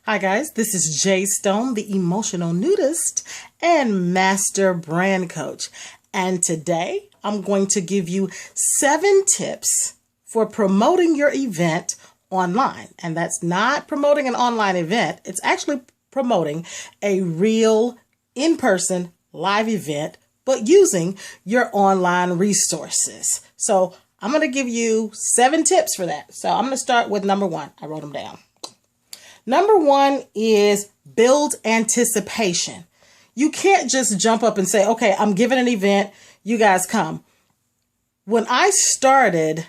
Hi guys, this is Jay Stone, the emotional nudist and master brand coach. And today I'm going to give you 7 tips for promoting your event online. And that's not promoting an online event. It's actually promoting a real in-person live event, but using your online resources. So I'm going to give you 7 tips for that. So I'm going to start with number 1. I wrote them down. Number 1 is build anticipation. You can't just jump up and say, okay, I'm giving an event, you guys come. When I started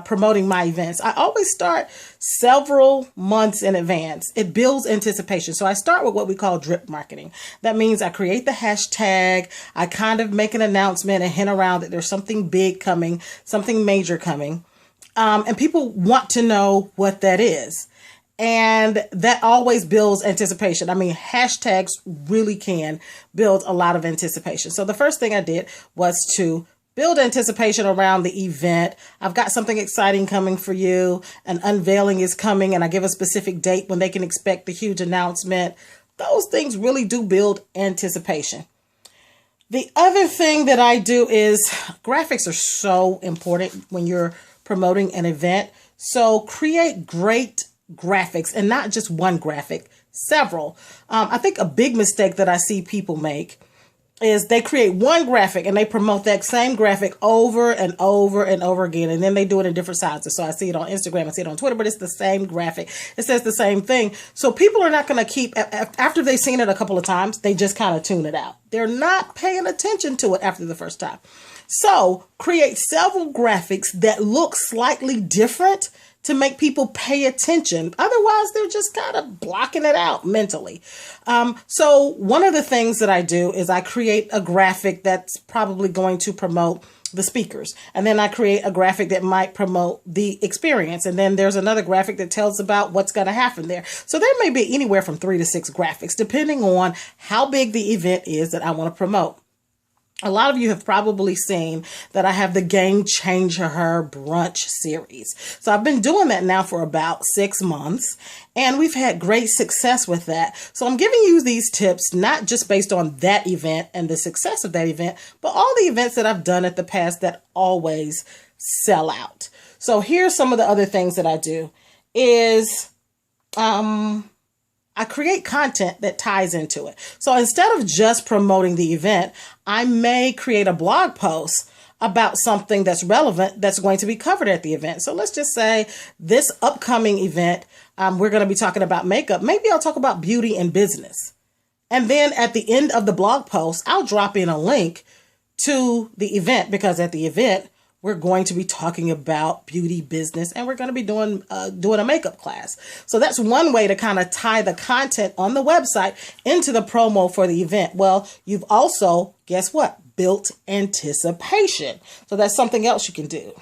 promoting my events, I always start several months in advance. It builds anticipation. So I start with what we call drip marketing. That means I create the hashtag, I kind of make an announcement and hint around that there's something big coming, something major coming. And people want to know what that is. And that always builds anticipation. I mean, hashtags really can build a lot of anticipation. So the first thing I did was to build anticipation around the event. I've got something exciting coming for you. An unveiling is coming, and I give a specific date when they can expect the huge announcement. Those things really do build anticipation. The other thing that I do is graphics are so important when you're promoting an event. So create great graphics, and not just one graphic, several. I think a big mistake that I see people make is they create one graphic and they promote that same graphic over and over and over again. And then they do it in different sizes. So I see it on Instagram, I see it on Twitter, but it's the same graphic. It says the same thing. So people are not going to keep, after they've seen it a couple of times, they just kind of tune it out. They're not paying attention to it after the first time. So create several graphics that look slightly different to make people pay attention. Otherwise, they're just kind of blocking it out mentally. So one of the things that I do is I create a graphic that's probably going to promote the speakers. And then I create a graphic that might promote the experience. And then there's another graphic that tells about what's going to happen there. So there may be anywhere from 3 to 6 graphics, depending on how big the event is that I want to promote. A lot of you have probably seen that I have the Game Changer Her brunch series. So I've been doing that now for about 6 months, and we've had great success with that. So I'm giving you these tips, not just based on that event and the success of that event, but all the events that I've done at the past that always sell out. So here's some of the other things that I do is, I create content that ties into it. So instead of just promoting the event, I may create a blog post about something that's relevant that's going to be covered at the event. So let's just say this upcoming event, we're going to be talking about makeup. Maybe I'll talk about beauty and business. And then at the end of the blog post, I'll drop in a link to the event, because at the event, we're going to be talking about beauty, business, and we're going to be doing a makeup class. So that's one way to kind of tie the content on the website into the promo for the event. Well, you've also, guess what? Built anticipation. So that's something else you can do.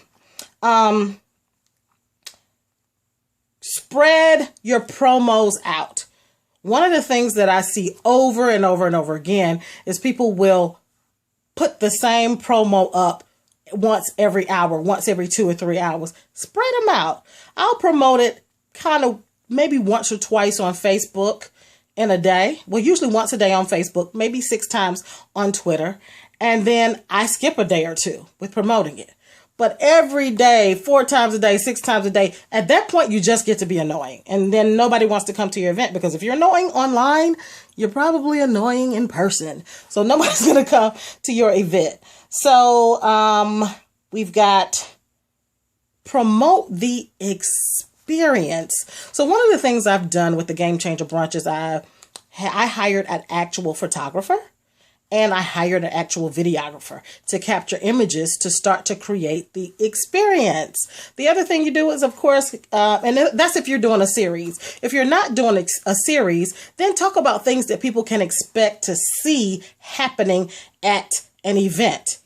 Spread your promos out. One of the things that I see over and over and over again is people will put the same promo up once every hour, once every 2 or 3 hours. Spread them out. I'll promote it kind of maybe once or twice on Facebook in a day. Well, usually once a day on Facebook, maybe 6 times on Twitter. And then I skip a day or 2 with promoting it. But every day, 4 times a day, 6 times a day, at that point, you just get to be annoying. And then nobody wants to come to your event, because if you're annoying online, you're probably annoying in person. So nobody's going to come to your event. So we've got promote the experience. So one of the things I've done with the Game Changer Brunch is I hired an actual photographer. And I hired an actual videographer to capture images to start to create the experience. The other thing you do is, of course, and that's if you're doing a series. If you're not doing a series, then talk about things that people can expect to see happening at an event.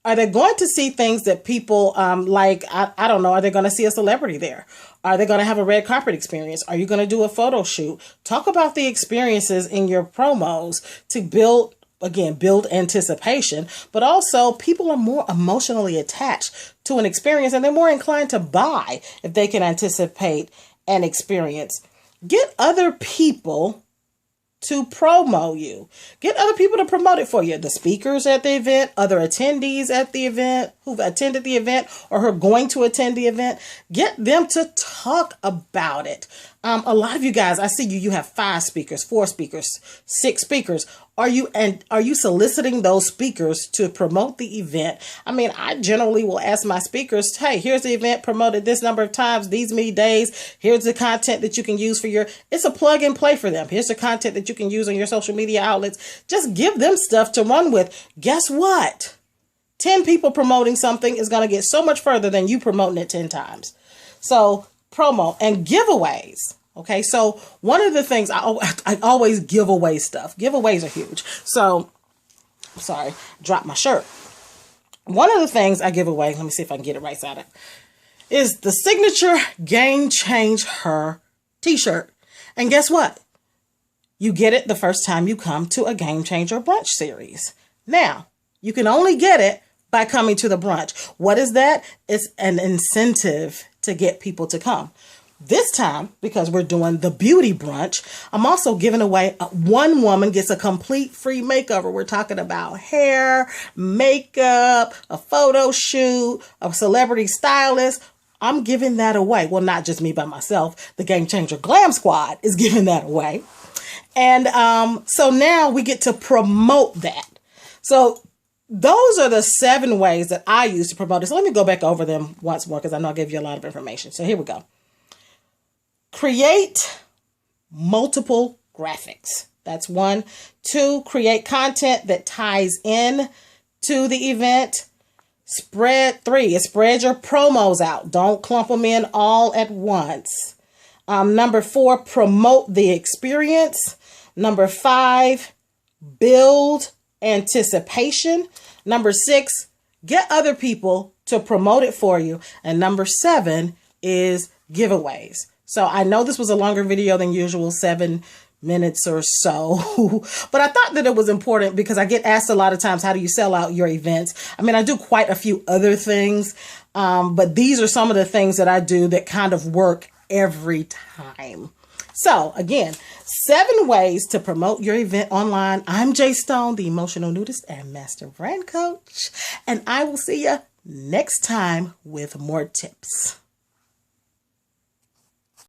Are they going to see things that people like, I don't know, are they going to see a celebrity there? Are they going to have a red carpet experience? Are you going to do a photo shoot? Talk about the experiences in your promos to build anticipation, but also people are more emotionally attached to an experience, and they're more inclined to buy if they can anticipate an experience. Get other people to promo you. Get other people to promote it for you. The speakers at the event, other attendees at the event who've attended the event or who are going to attend the event. Get them to talk about it. A lot of you guys, I see you have 5 speakers, 4 speakers, 6 speakers. Are you soliciting those speakers to promote the event? I mean, I generally will ask my speakers, hey, here's the event promoted this number of times, these many days. Here's the content that you can use for it's a plug and play for them. Here's the content that you can use on your social media outlets. Just give them stuff to run with. Guess what? 10 people promoting something is going to get so much further than you promoting it 10 times. So promo and giveaways. Okay, so one of the things I always give away stuff. Giveaways are huge. So, sorry, dropped my shirt. One of the things I give away, let me see if I can get it right side up, is the signature Game Change Her t-shirt. And guess what? You get it the first time you come to a Game Changer brunch series. Now, you can only get it by coming to the brunch. What is that? It's an incentive to get people to come. This time, because we're doing the beauty brunch, I'm also giving away one woman gets a complete free makeover. We're talking about hair, makeup, a photo shoot, a celebrity stylist. I'm giving that away. Well, not just me by myself. The Game Changer Glam Squad is giving that away. And so now we get to promote that. So those are the 7 ways that I use to promote it. So let me go back over them once more because I know I gave you a lot of information. So here we go. Create multiple graphics. That's 1. 2, create content that ties in to the event. 3 is spread your promos out. Don't clump them in all at once. Number 4, promote the experience. Number 5, build anticipation. Number 6, get other people to promote it for you. And number 7 is giveaways. So I know this was a longer video than usual, 7 minutes or so, but I thought that it was important because I get asked a lot of times, how do you sell out your events? I mean, I do quite a few other things, but these are some of the things that I do that kind of work every time. So again, 7 ways to promote your event online. I'm Jay Stone, the emotional nudist and master brand coach, and I will see you next time with more tips.